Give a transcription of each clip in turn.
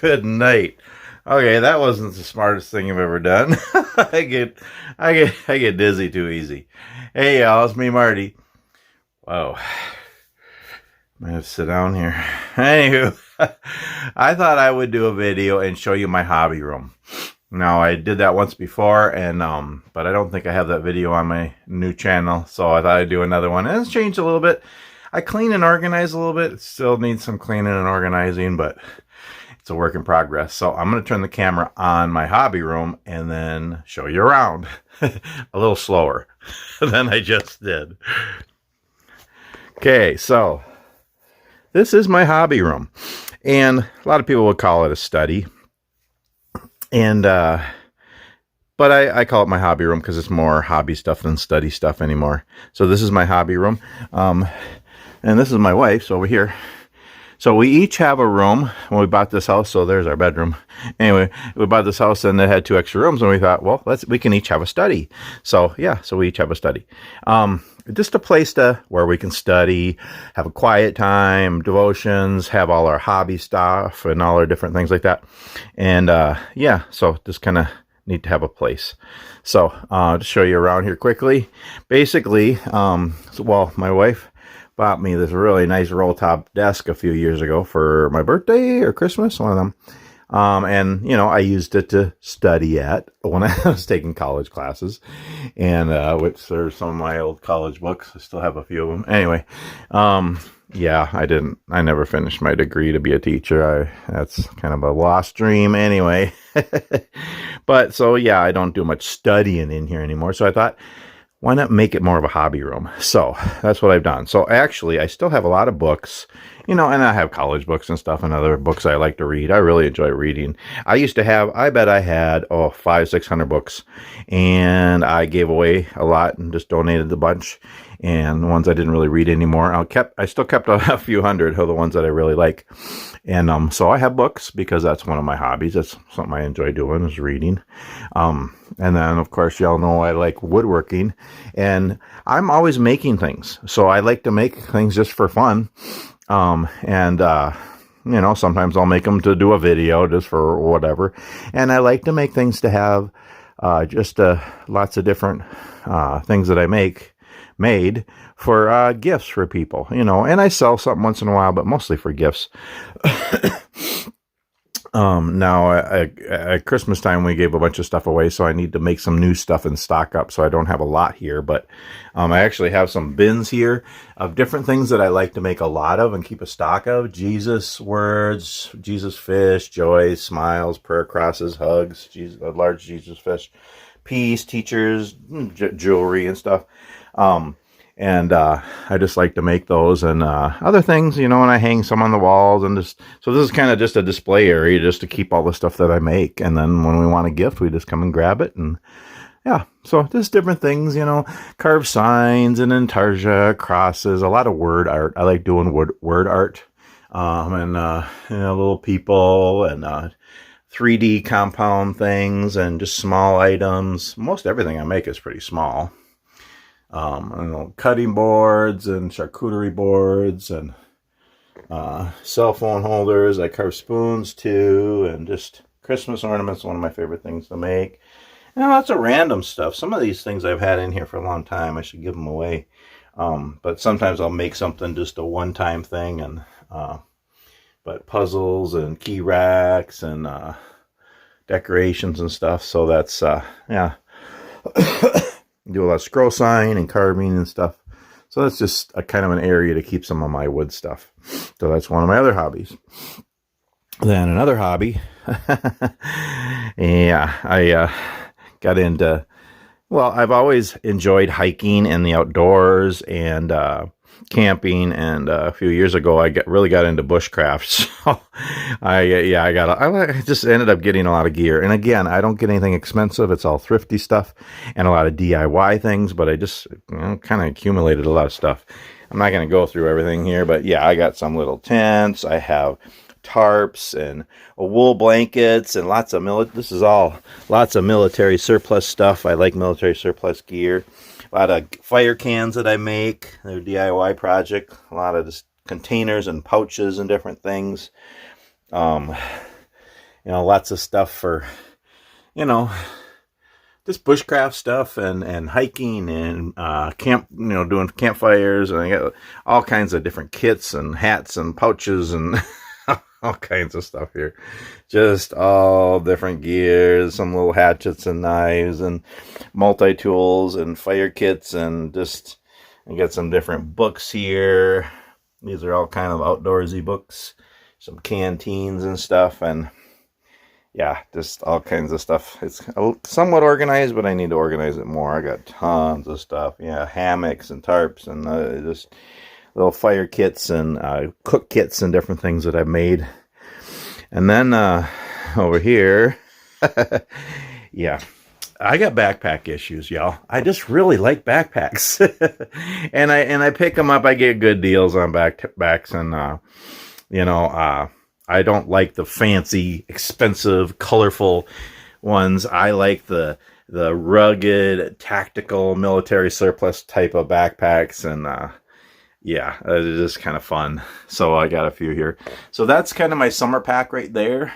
Good night. Okay, that wasn't the smartest thing I've ever done. I get dizzy too easy. Hey y'all, it's me, Marty. Wow. I'm gonna have to sit down here. Anywho, I thought I would do a video and show you my hobby room. Now, I did that once before, and but I don't think I have that video on my new channel, so I thought I'd do another one. And it's changed a little bit. I clean and organize a little bit. It still needs some cleaning and organizing, but it's a work in progress. So I'm going to turn the camera on my hobby room and then show you around a little slower than I just did. Okay, so this is my hobby room, and a lot of people would call it a study. And but I call it my hobby room because it's more hobby stuff than study stuff anymore. So this is my hobby room, and this is my wife's over here. So we each have a room when we bought this house. So there's our bedroom. Anyway, we bought this house and it had 2 extra rooms, and we thought, well, we can each have a study. So yeah, so we each have a study. Just a place where we can study, have a quiet time, devotions, have all our hobby stuff and all our different things like that. And yeah, so just kind of need to have a place. So to show you around here quickly, basically, well, my wife bought me this really nice roll top desk a few years ago for my birthday or Christmas, one of them. And, you know, I used it to study at when I was taking college classes, and, which there's some of my old college books. I still have a few of them. Anyway, yeah, I never finished my degree to be a teacher. That's kind of a lost dream anyway. But so, yeah, I don't do much studying in here anymore. So I thought, why not make it more of a hobby room? So that's what I've done. So actually, I still have a lot of books, you know, and I have college books and stuff and other books I like to read. I really enjoy reading. I used to have, I bet I had, 500-600 books, and I gave away a lot and just donated a bunch. And the ones I didn't really read anymore, I still kept a few hundred of the ones that I really like. And so I have books because that's one of my hobbies. That's something I enjoy doing, is reading. And then, of course, y'all know I like woodworking. And I'm always making things. So I like to make things just for fun. You know, sometimes I'll make them to do a video just for whatever. And I like to make things to have just lots of different things that I made for gifts for people, you know, and I sell something once in a while, but mostly for gifts. Now at Christmas time, we gave a bunch of stuff away, so I need to make some new stuff and stock up, so I don't have a lot here, but I actually have some bins here of different things that I like to make a lot of and keep a stock of. Jesus words, Jesus fish, joys, smiles, prayer crosses, hugs, a large Jesus fish, peace, teachers, jewelry and stuff. I just like to make those and other things, you know, and I hang some on the walls, and just, so this is kind of just a display area just to keep all the stuff that I make. And then when we want a gift, we just come and grab it. And yeah, so just different things, you know, carved signs and intarsia, crosses, a lot of word art. I like doing word art, you know, little people and 3D compound things and just small items. Most everything I make is pretty small. Cutting boards and charcuterie boards and cell phone holders. I carve spoons too, and just Christmas ornaments, one of my favorite things to make. And lots of random stuff. Some of these things I've had in here for a long time. I should give them away. But sometimes I'll make something just a one-time thing, and but puzzles and key racks and decorations and stuff. So that's yeah. Do a lot of scroll sign and carving and stuff. So that's just a kind of an area to keep some of my wood stuff. So that's one of my other hobbies. Then another hobby, yeah, I got into, well, I've always enjoyed hiking and the outdoors and camping, and a few years ago I really got into bushcraft. So I just ended up getting a lot of gear. And again, I don't get anything expensive. It's all thrifty stuff and a lot of DIY things, but I just, you know, kind of accumulated a lot of stuff. I'm not going to go through everything here, but yeah, I got some little tents. I have tarps and wool blankets and lots of lots of military surplus stuff. I like military surplus gear. A lot of fire cans that I make. They're a DIY project. A lot of just containers and pouches and different things. lots of stuff for, just bushcraft stuff and hiking and camp, doing campfires. And I got all kinds of different kits and hats and pouches and all kinds of stuff here. Just all different gears, some little hatchets and knives and multi-tools and fire kits, and just I got some different books here. These are all kind of outdoorsy books, some canteens and stuff, and yeah, just all kinds of stuff. It's somewhat organized, but I need to organize it more. I got tons of stuff. Yeah, hammocks and tarps and just little fire kits and cook kits and different things that I've made. And then over here, yeah, I got backpack issues, y'all. I just really like backpacks, and I pick them up. I get good deals on backpacks, and I don't like the fancy, expensive, colorful ones. I like the rugged, tactical, military surplus type of backpacks, and yeah, it's just kind of fun. So I got a few here. So that's kind of my summer pack right there.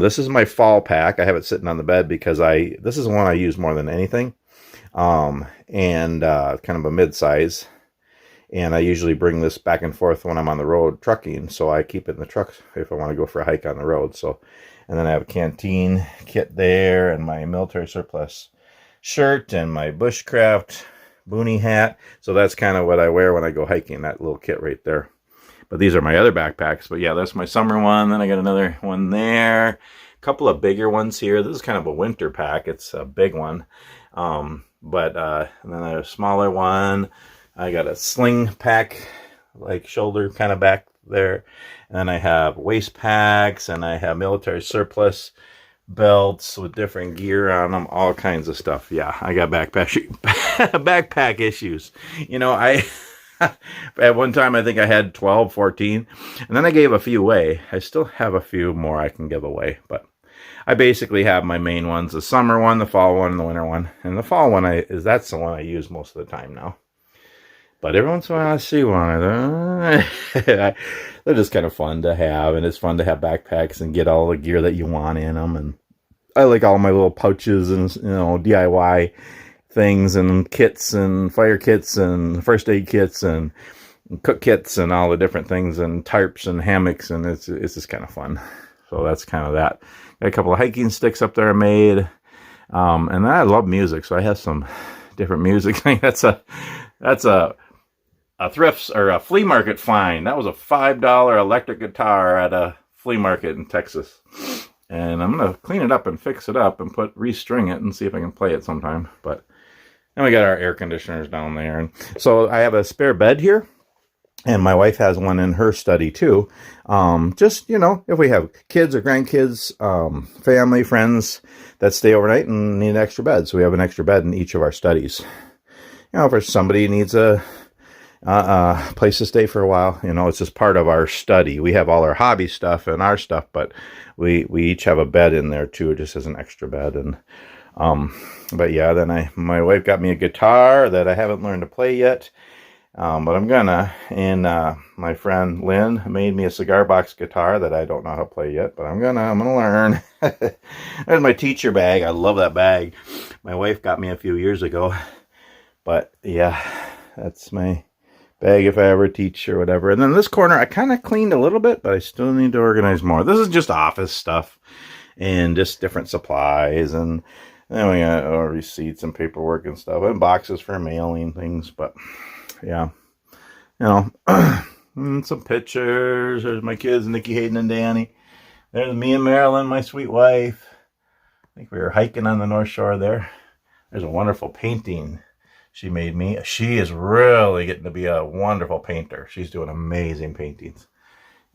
This is my fall pack. I have it sitting on the bed because this is one I use more than anything. And kind of a mid-size. And I usually bring this back and forth when I'm on the road trucking. So I keep it in the truck if I want to go for a hike on the road. So, and then I have a canteen kit there and my military surplus shirt and my Bushcraft boonie hat. So that's kind of what I wear when I go hiking, that little kit right there. But these are my other backpacks. But yeah, that's my summer one. Then I got another one there. A couple of bigger ones here. This is kind of a winter pack. It's a big one. And then I have a smaller one. I got a sling pack, like shoulder kind of back there. And then I have waist packs, and I have military surplus belts with different gear on them, all kinds of stuff. Yeah, I got backpack issues. At one time, I think I had 12, 14, and then I gave a few away. I still have a few more I can give away, but I basically have my main ones, the summer one, the fall one, and the winter one. And the fall one, that's the one I use most of the time now. But every once in a while I see one. They're just kind of fun to have, and it's fun to have backpacks and get all the gear that you want in them. And I like all my little pouches and DIY things and kits and fire kits and first aid kits and cook kits and all the different things and tarps and hammocks, and it's just kind of fun. So that's kind of that. Got a couple of hiking sticks up there I made, and I love music, so I have some different music. That's a thrifts or a flea market find. That was a $5 electric guitar at a flea market in Texas. And I'm going to clean it up and fix it up and restring it and see if I can play it sometime. But then we got our air conditioners down there. And so I have a spare bed here. And my wife has one in her study too. Just, if we have kids or grandkids, family, friends that stay overnight and need an extra bed. So we have an extra bed in each of our studies. If somebody needs a place to stay for a while, it's just part of our study. We have all our hobby stuff and our stuff, but we each have a bed in there too, just as an extra bed. And but yeah, then my wife got me a guitar that I haven't learned to play yet, but I'm gonna. And my friend Lynn made me a cigar box guitar that I don't know how to play yet, but I'm gonna learn. There's my teacher bag. I love that bag. My wife got me a few years ago, but yeah, that's my bag if I ever teach or whatever. And then this corner I kind of cleaned a little bit, but I still need to organize more. This is just office stuff and just different supplies, and then we got receipts and paperwork and stuff and boxes for mailing things. But yeah, and some pictures. There's my kids, Nikki, Hayden, and Danny. There's me and Marilyn, my sweet wife. I think we were hiking on the North Shore there. There's a wonderful painting she made me. She is really getting to be a wonderful painter. She's doing amazing paintings.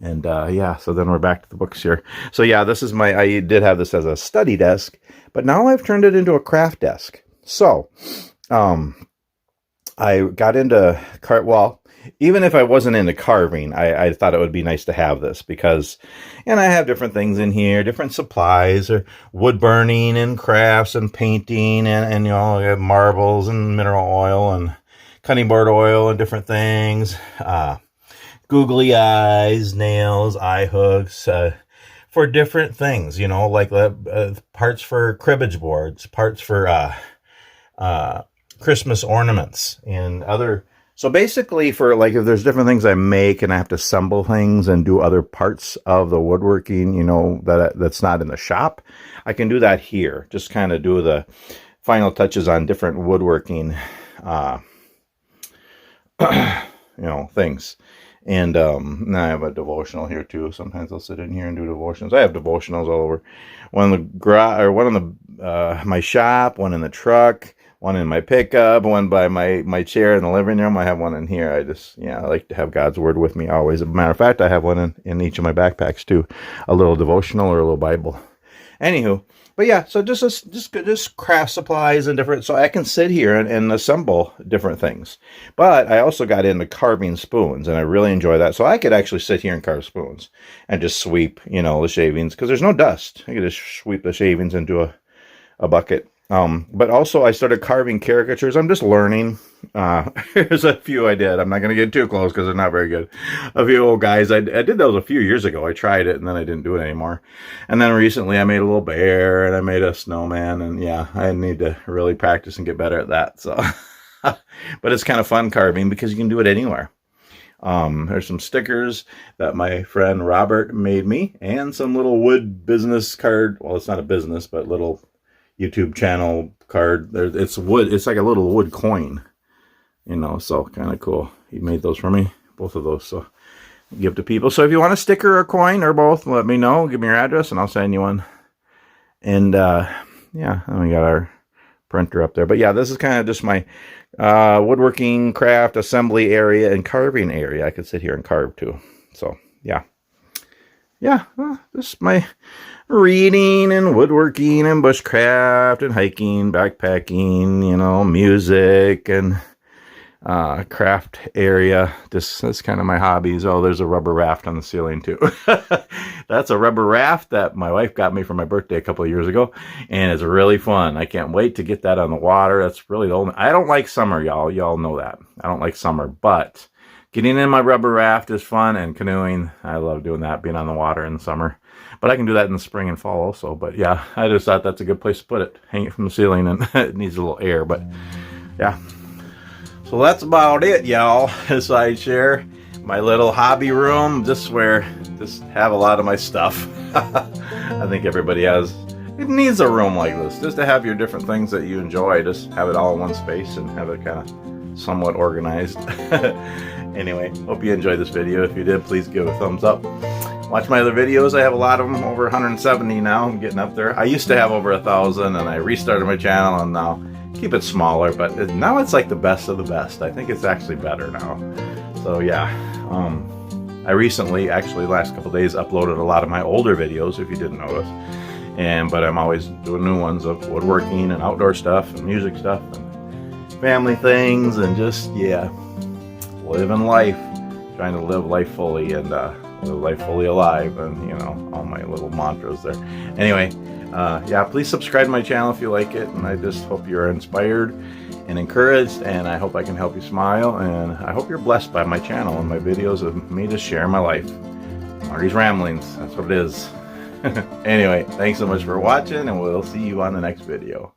And yeah, so then we're back to the books here. So yeah, this is I did have this as a study desk, but now I've turned it into a craft desk. So I got into even if I wasn't into carving, I thought it would be nice to have this because, and I have different things in here, different supplies, or wood burning and crafts and painting, and I have marbles and mineral oil and cutting board oil and different things, googly eyes, nails, eye hooks, for different things, you know, like parts for cribbage boards, parts for Christmas ornaments and other. So basically for like, if there's different things I make and I have to assemble things and do other parts of the woodworking, you know, that's not in the shop, I can do that here. Just kind of do the final touches on different woodworking, you know, things. And now I have a devotional here too. Sometimes I'll sit in here and do devotionals. I have devotionals all over. One in the garage, or one in the my shop, one in the truck, one in my pickup, one by my chair in the living room. I have one in here. I like to have God's word with me always. As a matter of fact, I have one in each of my backpacks too. A little devotional or a little Bible. Anywho, but yeah, so just craft supplies and different, so I can sit here and assemble different things. But I also got into carving spoons, and I really enjoy that. So I could actually sit here and carve spoons and just sweep, you know, the shavings, because there's no dust. I could just sweep the shavings into a bucket. But also I started carving caricatures. I'm just learning. Here's a few I did. I'm not going to get too close because they're not very good. A few old guys. I did those a few years ago. I tried it and then I didn't do it anymore. And then recently I made a little bear and I made a snowman, and yeah, I need to really practice and get better at that. So, but it's kind of fun carving because you can do it anywhere. There's some stickers that my friend Robert made me, and some little wood business card. Well, it's not a business, but little YouTube channel card. It's wood. It's like a little wood coin, you know, so kind of cool. He made those for me, both of those, so give to people. So if you want a sticker or a coin or both, let me know. Give me your address and I'll send you one. And yeah, and we got our printer up there. But yeah, this is kind of just my woodworking, craft, assembly area, and carving area. I could sit here and carve too. So yeah. This is my reading and woodworking and bushcraft and hiking, backpacking, you know, music and craft area. That's kind of my hobbies. Oh, there's a rubber raft on the ceiling too. That's a rubber raft that my wife got me for my birthday a couple of years ago, and it's really fun. I can't wait to get that on the water. That's really the only. I don't like summer, y'all. Y'all know that. I don't like summer, but getting in my rubber raft is fun, and canoeing, I love doing that, being on the water in the summer. But I can do that in the spring and fall also. But yeah, I just thought that's a good place to put it. Hang it from the ceiling, and it needs a little air. But yeah. So that's about it, y'all. As I share my little hobby room, just have a lot of my stuff. I think everybody it needs a room like this, just to have your different things that you enjoy. Just have it all in one space and have it kind of somewhat organized. Anyway, hope you enjoyed this video. If you did, please give a thumbs up. Watch my other videos. I have a lot of them, over 170 now. I'm getting up there. I used to have over 1,000, and I restarted my channel, and now keep it smaller, but now it's like the best of the best. I think it's actually better now. So yeah, I recently, actually last couple days, uploaded a lot of my older videos, if you didn't notice. But I'm always doing new ones of woodworking and outdoor stuff and music stuff and family things, and just, yeah, living life, trying to live life fully and live life fully alive, and, you know, all my little mantras there. Anyway, yeah, please subscribe to my channel if you like it, and I just hope you're inspired and encouraged, and I hope I can help you smile, and I hope you're blessed by my channel and my videos of me just sharing my life. Martys Ramblings, that's what it is. Anyway, thanks so much for watching, and we'll see you on the next video.